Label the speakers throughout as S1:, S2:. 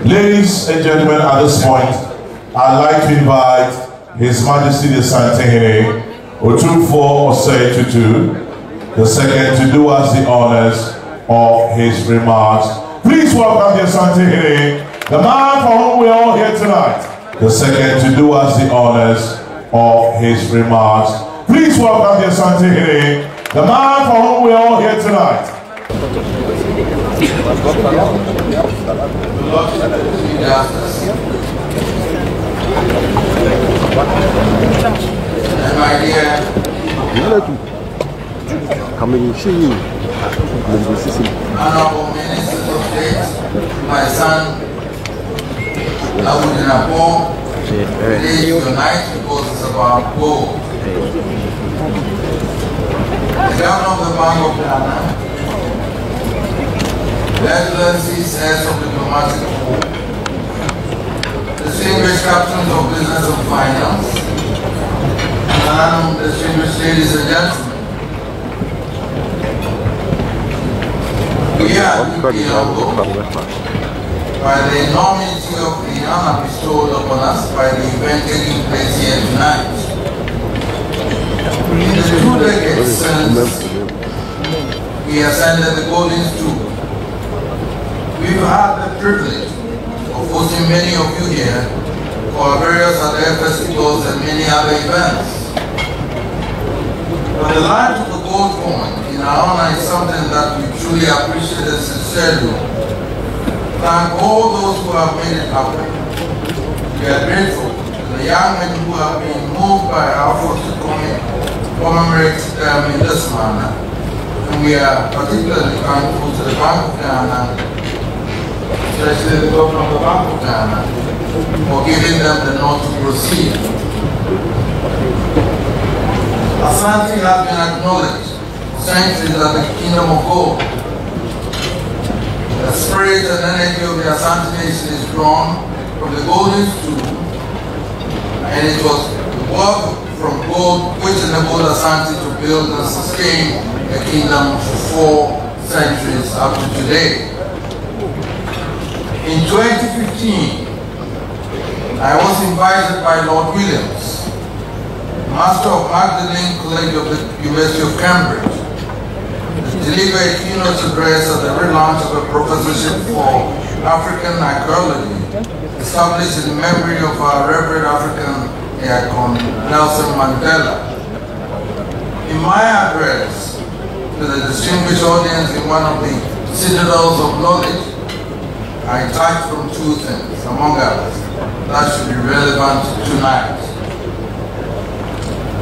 S1: Ladies and gentlemen, at this point, I'd like to invite His Majesty Asantehene Ɔtumfoɔ Osei Tutu II to do us the honors of his remarks. Please welcome the Asantehene, the man for whom we are all here tonight. The second to do us the honors of his remarks. Please welcome the Asantehene, the man for whom we are all here tonight.
S2: And my dear Honorable Ministers of State, my son, Abudinapo, please unite because it's about gold. The Governor of the Bank of Ghana, the Excellencies, Heads of Diplomatic Corps, distinguished Captains of Business and Finance, and distinguished ladies and gentlemen, we are deeply humbled by the enormity of the honor bestowed upon us by the event taking place here tonight. In the 2 decades since we ascended the Golden Stool, we've had the privilege of hosting many of you here for our various other festivals and many other events. But the light of the gold coin in our honor is something that we truly appreciate and sincerely. Thank all those who have made it happen. We are grateful to the young men who have been moved by our efforts to commemorate them in this manner. And we are particularly thankful to the Bank of Ghana, especially the Governor of the Bank of Ghana, for giving them the nod to proceed. Asante has been acknowledged centuries as the kingdom of gold. The spirit and energy of the Asante nation is drawn from the Golden Stool, and it was the work from gold which enabled Asante to build and sustain the kingdom for 4 centuries up to today. In 2015, I was invited by Lord Williams, Master of Magdalene College of the University of Cambridge, to deliver a keynote address at the relaunch of a professorship for African archaeology, established in memory of our Reverend African icon Nelson Mandela. In my address to the distinguished audience in one of the citadels of knowledge, I touched from 2 things, among others, that should be relevant tonight.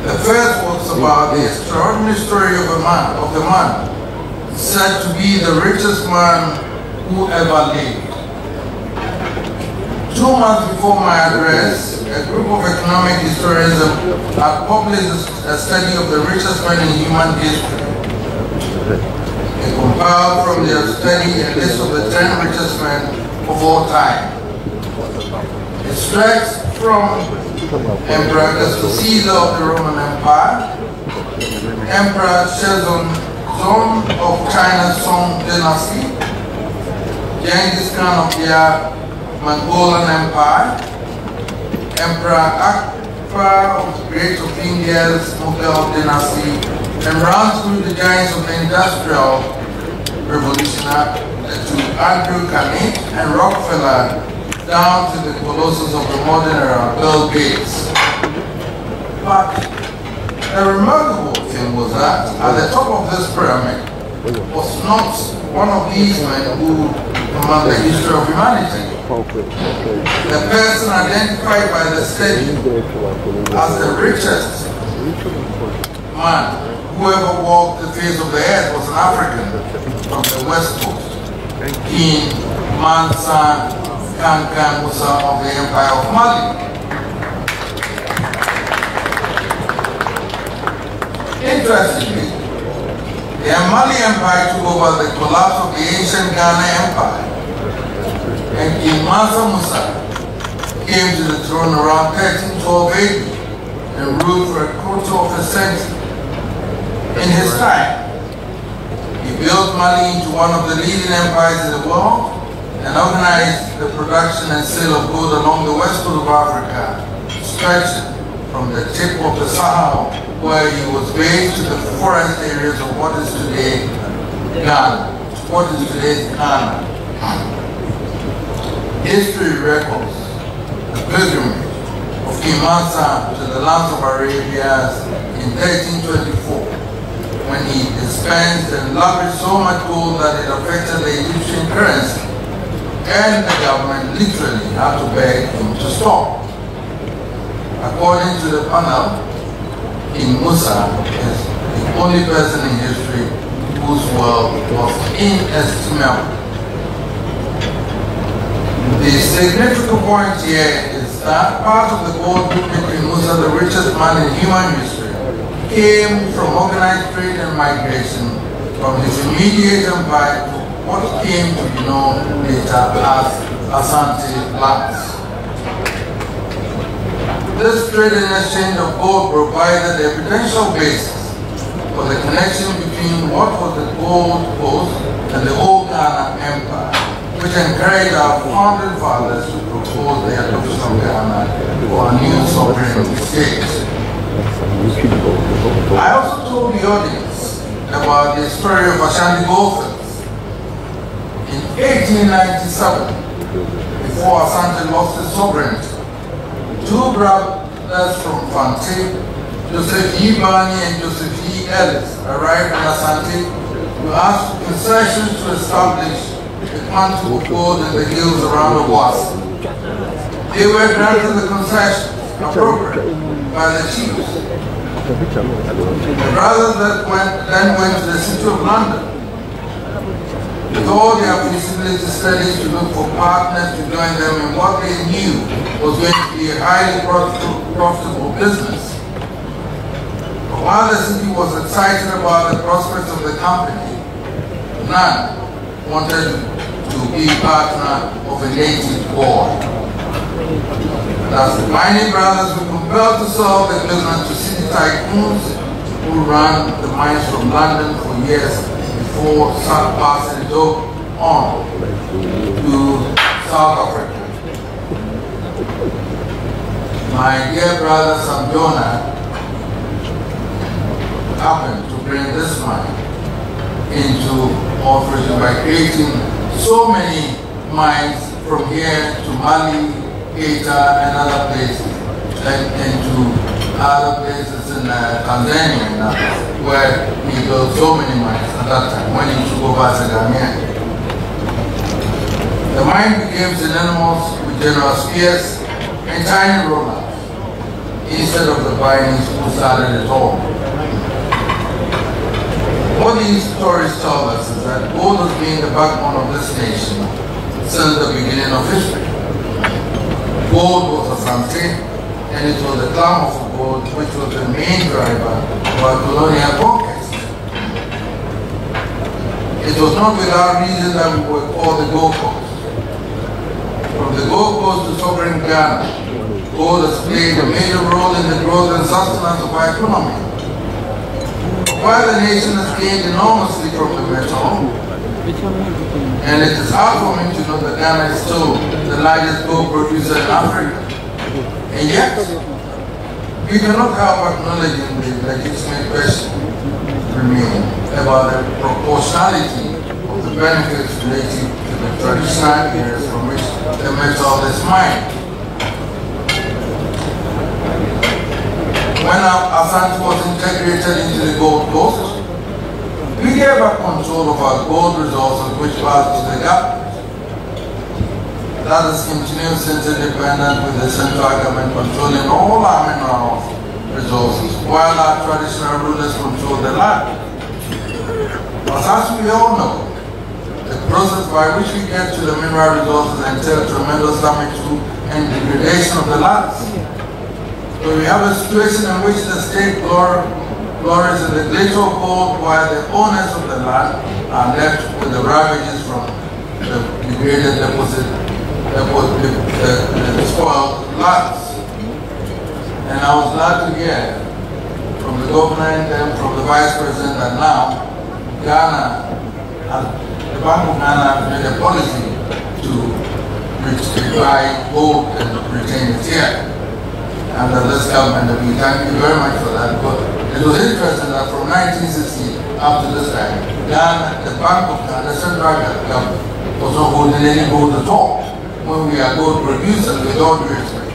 S2: The first was about the extraordinary story of the man said to be the richest man who ever lived. 2 months before my address, a group of economic historians had published a study of the richest men in human history. They compiled from their study a list of the 10 richest men of all time. It stretched from Emperor Caesar of the Roman Empire, Emperor Shenzong of China's Song Dynasty, Genghis Khan of the Mongolian Empire, Emperor Akbar of the Great of India's Mughal Dynasty, and round through the giants of the Industrial Revolution to Andrew Carnegie and Rockefeller, down to the colossus of the modern era, Bill Gates. But the remarkable thing was that at the top of this pyramid was not one of these men who command the history of humanity. The person identified by the study as the richest man who ever walked the face of the earth was an African from the West Coast, King Mansa Kankan Musa of the Empire of Mali. Interestingly, the Mali Empire took over the collapse of the ancient Ghana Empire, and King Mansa Musa came to the throne around 1312 AD and ruled for a quarter of a century. In his time, he built Mali into one of the leading empires in the world and organized the production and sale of gold along the west coast of Africa, stretching from the tip of the Sahara, where he was based, to the forest areas of what is today Ghana. What is today's Ghana? History records the pilgrimage of King Mansa to the lands of Arabia in 1324, when he dispensed and lavished so much gold that it affected the Egyptian currency, and the government literally had to beg him to stop. According to the panel, King Musa is the only person in history whose wealth was inestimable. The significant point here is that part of the gold making King Musa the richest man in human history came from organized trade and migration from his immediate empire to what came to be known later as Asante lands. This trade and exchange of gold provided the evidential basis for the connection between what was the Gold Coast and the old Ghana Empire, which encouraged our founding fathers to propose the adoption of Ghana for a new sovereign state. I also told the audience about the story of Ashanti Goldfields. In 1897, before Asante lost his sovereignty, two brothers from Fante, Joseph E. Barney and Joseph E. Ellis, arrived in Asante to ask for concessions to establish a quantity of gold in the hills around the West. They were granted the concessions appropriate by the chiefs. The brothers then went to the city of London with all their feasibility studies to look for partners to join them in what they knew was going to be a highly profitable business. But while the city was excited about the prospects of the company, none wanted to be partner of a native boy. Thus, the mining brothers were compelled to sell the business to city tycoons who ran the mines from London for years before passing it on to South Africa. My dear brother Sam Jonah happened to bring this mine into operation by creating so many mines from here to Mali, Keita, and other places, and to other places in Tanzania now, where he built so many mines at that time when he took over as a Ghanaian. The mine became synonymous with General Spears and tiny rollers instead of the pioneers who started it all. What these stories tell us is that gold has been the backbone of this nation since the beginning of history. Gold was Asante, and it was the clamor for gold which was the main driver of our colonial conquest. It was not without reason that we were called the Gold Coast. From the Gold Coast to sovereign Ghana, gold has played a major role in the growth and sustenance of our economy. While the nation has gained enormously from the metal, and it is hard for me to know that Ghana is still the largest gold producer in Africa, and yet we cannot help acknowledging the legitimate question remaining about the proportionality of the benefits related to the traditional areas from which the metal is mined. When Asante was integrated into the Gold Coast, we gave up control of our gold resources which passed to the government. That has continued since independence, with the central government controlling all our mineral resources, while our traditional rulers control the land. But as we all know, the process by which we get to the mineral resources entails tremendous damage to and degradation of the lands. So we have a situation in which the state glories in the glitter of gold, while the owners of the land are left with the ravages from the degraded spoiled lands. And I was glad to hear from the government and from the vice president that now Ghana, the Bank of Ghana, has made a policy to buy gold and retain it here under this government, and we thank you very much for that. But it was interesting that from 1960 up to this time, Ghana, the Bank of Ghana, the central government, was not holding any gold at all when we are gold producers with all due respect.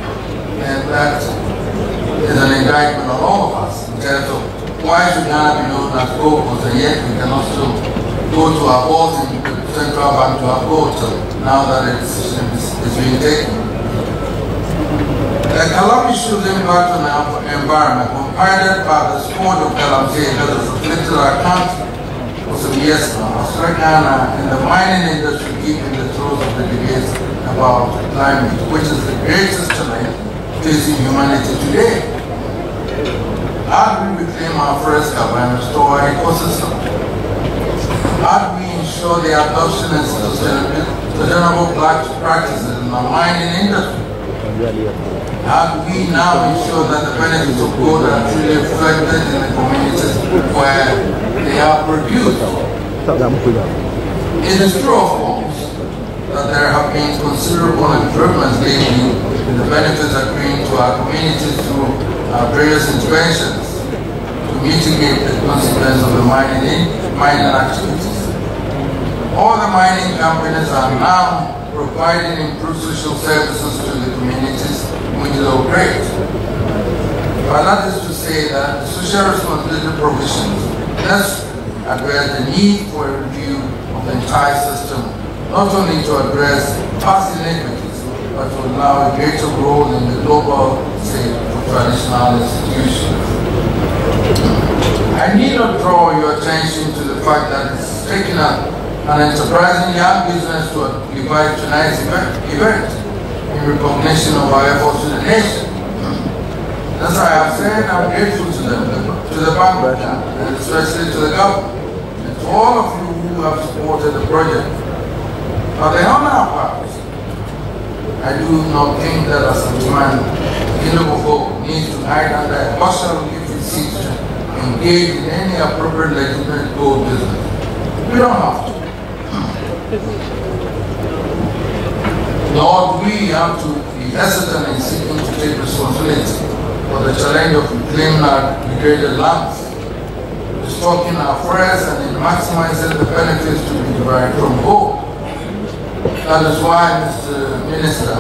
S2: And that is an indictment on all of us in terms of why should Ghana be known as gold, and yet we cannot still go to our vault in the central bank to have gold now that it's being taken. The calamitous impact on our environment, compounded by the sport of calamity that has afflicted our country for some years now, has struck Ghana and the mining industry deep in the throes of the debates about climate, which is the greatest challenge facing humanity today. How do we reclaim our forest cover and restore our ecosystem? How do we ensure the adoption and sustainable practices in the mining industry? How do we now ensure that the benefits of gold are truly reflected in the communities where they are produced? It is true, of course, that there have been considerable improvements lately in the benefits accruing to our communities through various interventions to mitigate the consequences of the mining activities. All the mining companies are now providing improved social services to the communities, which is all great. But that is to say that the social responsibility provisions must address the need for a review of the entire system, not only to address past inequities, but to allow a greater role in the global state of traditional institutions. I need not draw your attention to the fact that it's taken up an enterprising young business to invite tonight's event in recognition of our efforts to the nation. As I have said, I'm grateful to them, to the Bank of Ghana, and especially to the government, and to all of you who have supported the project. But the honor part, I do not think that Asantehene Ɔtumfoɔ needs to hide under a partial gifted seat to engage in any appropriate legitimate gold business. We don't have to. Lord, we have to be hesitant in seeking to take responsibility for the challenge of reclaiming our degraded lands, restocking our forests, and in maximizing the benefits to be derived from gold. That is why, Mr. Minister,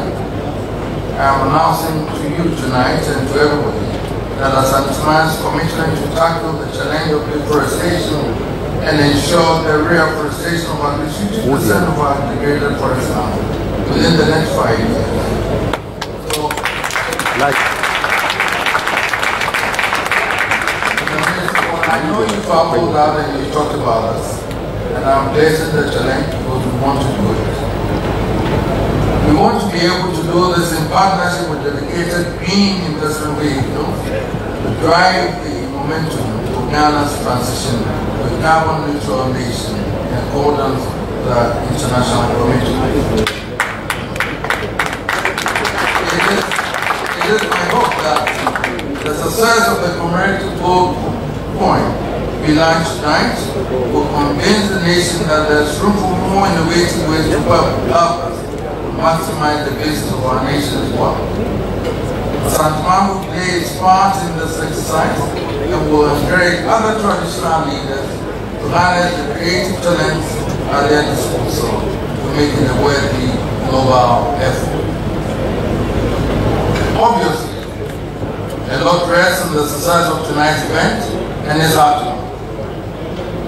S2: I am announcing to you tonight and to everybody that Asantehene's commitment to tackle the challenge of deforestation and ensure the reforestation of at least 50% of our degraded forest land within the next 5 years. So, I know you traveled out and you talked about us, and I'm blessed the challenge because we want to do it. We want to be able to do this in partnership with dedicated green investment vehicles to drive the momentum for Ghana's transition to a carbon neutral nation in accordance with the international commitment. It is my hope that the success of the commemorative gold coin we launched tonight will convince the nation that there is room for more innovative ways to help us maximize the basis of our nation's wealth. Asantehene will play its part in this exercise and will encourage other traditional leaders to harness the creative talents at their disposal to make it a worthy global effort. Obviously, a lot rests on the success of tonight's event and its outcome.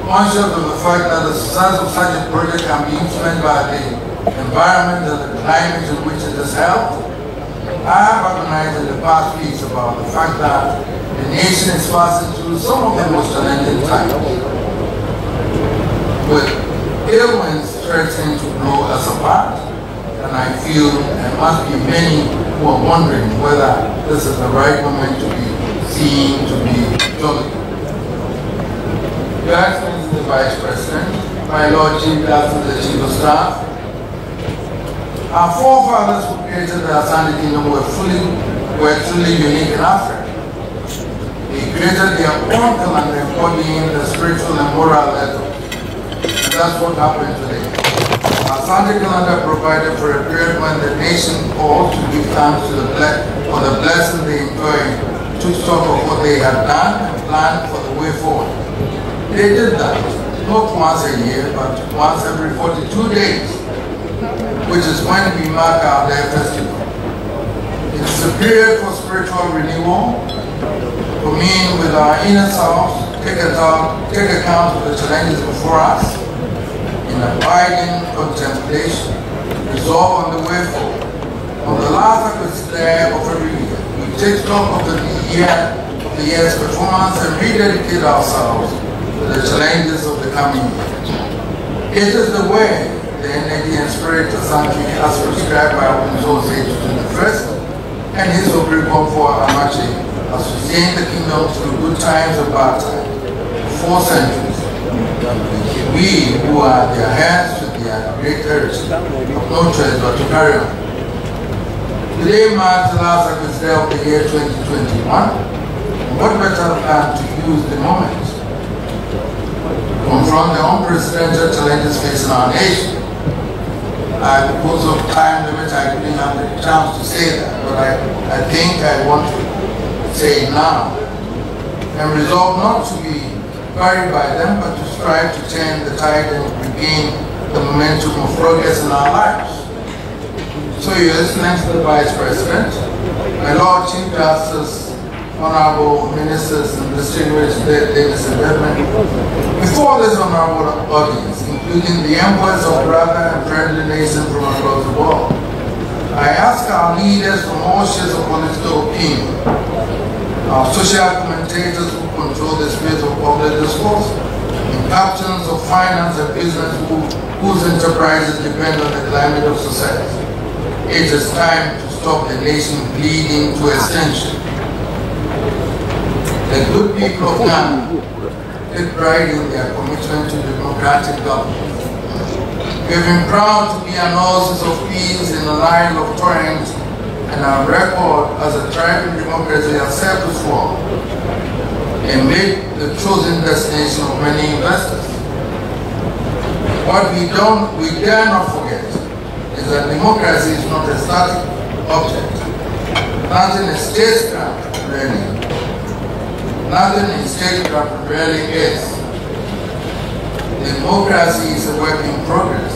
S2: Conscious of the fact that the success of such a project can be influenced by the environment and the climate in which it is held, I have organized in the past weeks about the fact that the nation is passing through some of the most challenging times, with ill winds threatening to blow us apart, and I feel there must be many who are wondering whether this is the right moment to be seen to be jolly. Your Excellency the Vice President, my Lord Chief Justice, the Chief of Staff, our forefathers who created the Asante Kingdom were truly unique in Africa. They created their own calendar embodying the spiritual and moral level. And that's what happened today. Asante calendar provided for a period when the nation ought to give thanks to for the blessing they enjoyed, took stock of what they had done and planned for the way forward. They did that, not once a year, but once every 42 days, which is when we mark our day festival. It is a period for spiritual renewal, for meeting with our inner selves, take account of the challenges before us, in abiding contemplation, resolve on the way forward. On the last day of every year, we take stock of the year's performance and rededicate ourselves to the challenges of the coming year. It is the way, the energy and spirit Asantehene as prescribed by Ɔtumfoɔ Osei Tutu I and his Obrigom for Amache has sustained the kingdom through good times and bad times for 4 centuries. We who are their hands to their great heritage have no choice but to carry on. Today marks the last Sabbath day of the year 2021. What better than to use the moment to confront the unprecedented challenges facing our nation? Because of time limit, I didn't have the chance to say that, but I think I want to say it now and resolve not to be carried by them, but to strive to turn the tide and regain the momentum of progress in our lives. So, Your Excellency the Vice President, my Lord Chief Justice, Honorable Ministers and distinguished ladies and gentlemen, before this honorable audience, including the envoys of brother and friendly nations from across the world, I ask our leaders from all shades of political opinion, our social commentators who control the space of public discourse, and captains of finance and business whose enterprises depend on the climate of society. It is time to stop the nation bleeding to extinction. The good people of Ghana take pride in their commitment to democratic government. We have been proud to be an oasis of peace in the line of torrent, and our record as a thriving democracy has served us well and made the chosen destination of many investors. What we dare not forget is that democracy is not a static object. Nothing in statecraft really. Nothing in statecraft really is. Democracy is a work in progress.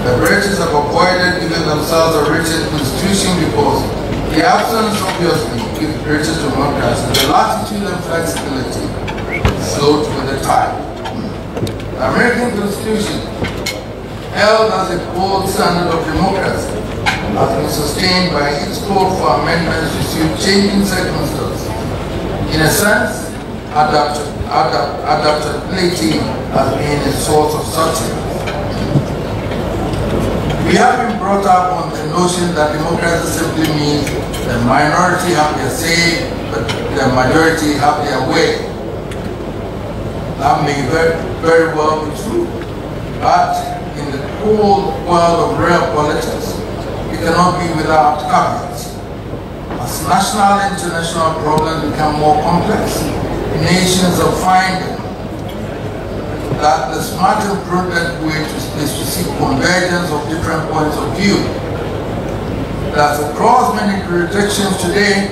S2: The British have avoided giving themselves a written constitution because the absence obviously gives British democracy the latitude and flexibility float with the tide. The American Constitution, held as a gold standard of democracy, has been sustained by its call for amendments to suit changing circumstances. In a sense, adaptability has been a source of success. We have been brought up on the notion that democracy simply means the minority have their say, but the majority have their way. That may very well be true, but in the whole world of real politics, it cannot be without caveats. As national and international problems become more complex, nations are finding that the smart and prudent way is to seek convergence of different points of view. That across many jurisdictions today,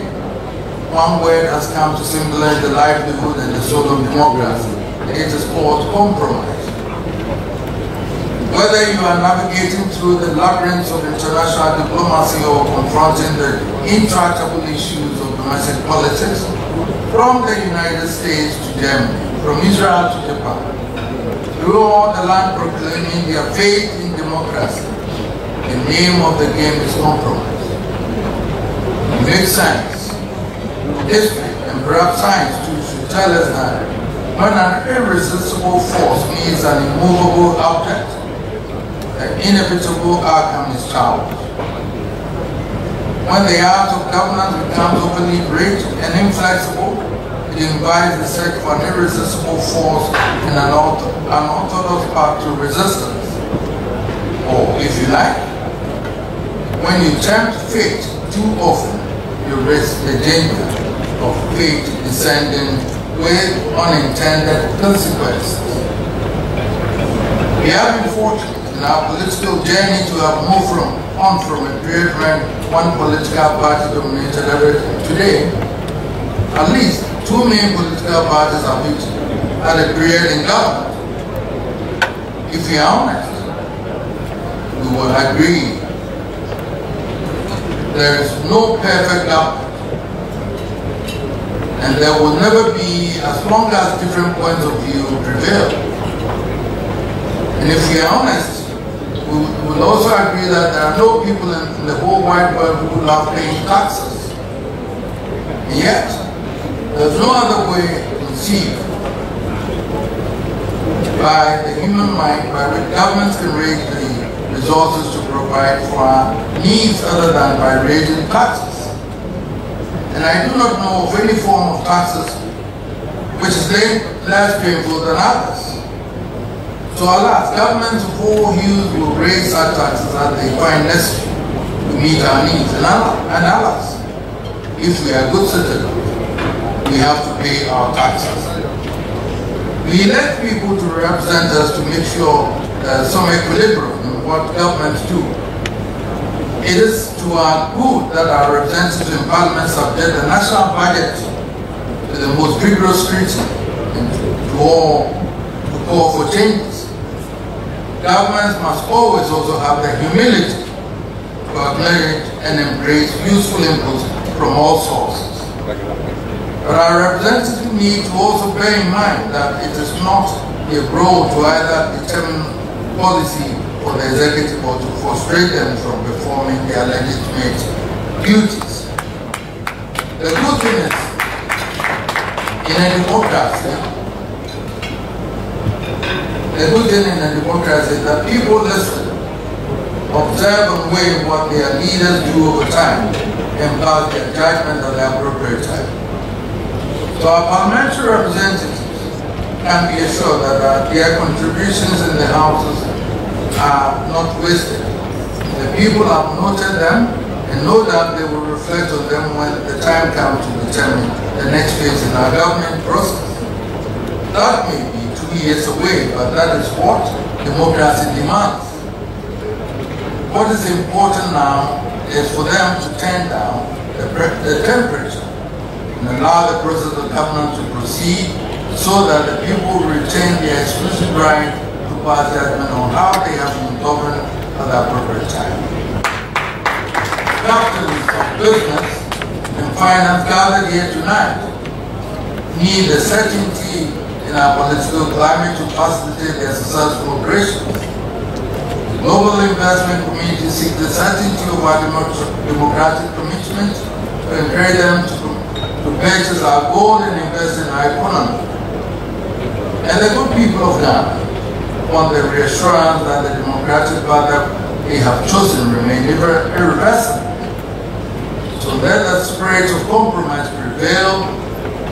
S2: one word has come to symbolize the livelihood and the soul of democracy. It is called compromise. Whether you are navigating through the labyrinths of international diplomacy or confronting the intractable issues of domestic politics, from the United States to Germany, from Israel to Japan, through all the land proclaiming their faith in democracy, the name of the game is compromise. It makes sense. History and perhaps science too should tell us that when an irresistible force meets an immovable object, the inevitable outcome is challenged. When the art of governance becomes openly rigid and inflexible, it invites the search for an irresistible force and an unorthodox path to resistance. Or, if you like, when you tempt fate too often, you risk the danger of fate descending with unintended consequences. We have been fortunate in our political journey to have moved from a period when one political party dominated everything. Today, at least two main political parties have reached at a period in government. If we are honest, we will agree there is no perfect government, and there will never be as long as different points of view prevail. And if we are honest, we will also agree that there are no people in the whole wide world who love paying taxes. And yet, there's no other way conceived by the human mind by which governments can raise the resources to provide for our needs other than by raising taxes. And I do not know of any form of taxes which is less painful than others. So alas, governments of all hues will raise such taxes as they find necessary to meet our needs. And alas, if we are good citizens, we have to pay our taxes. We elect people to represent us to make sure there's some equilibrium in what governments do. It is to our good that our representatives in Parliament subject the national budget to the most rigorous scrutiny and to call for changes. Governments must always also have the humility to acknowledge and embrace useful inputs from all sources. But our representatives need to also bear in mind that it is not their role to either determine policy for the executive or to frustrate them from performing their legitimate duties. The good thing is, in a democracy, is that people listen, observe and weigh what their leaders do over time, and pass their judgment at the appropriate time. So our parliamentary representatives can be assured that their contributions in the houses are not wasted. The people have noted them, and no doubt they will reflect on them when the time comes to determine the next phase in our government process. That may be 2 years away, but that is what democracy demands. What is important now is for them to turn down the temperature and allow the process of government to proceed so that the people retain their exclusive right to pass judgment on how they have been governed at the appropriate time. Captains of business and finance gathered here tonight need the certainty in our political climate to facilitate their successful operations. The global investment community seeks the certainty of our democratic commitment to encourage them to purchase our gold and invest in our economy. And the good people of Ghana want the reassurance that the democratic path that they have chosen remain irreversible. So let the spirit of compromise prevail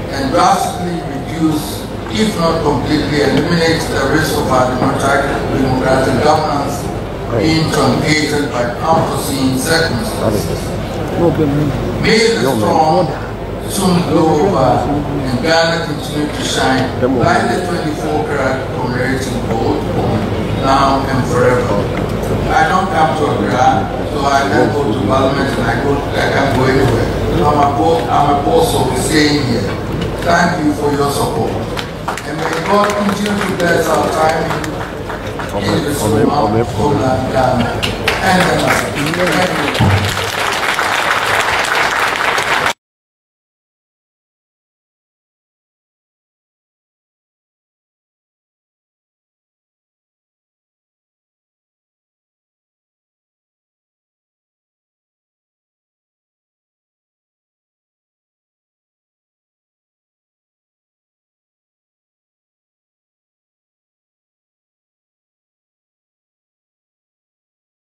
S2: and drastically reduce, if not completely eliminate, the risk of our democratic governance being truncated by unforeseen circumstances. May the storm soon blow over and Ghana continue to shine like the 24-karat commemorative gold now and forever. I don't come to Accra, so I can't go to Parliament and I can't go anywhere. I'm a boss of staying here. Thank you for your support. And may God continue to bless our time in this homeland, Ghana, and the nation. Thank you.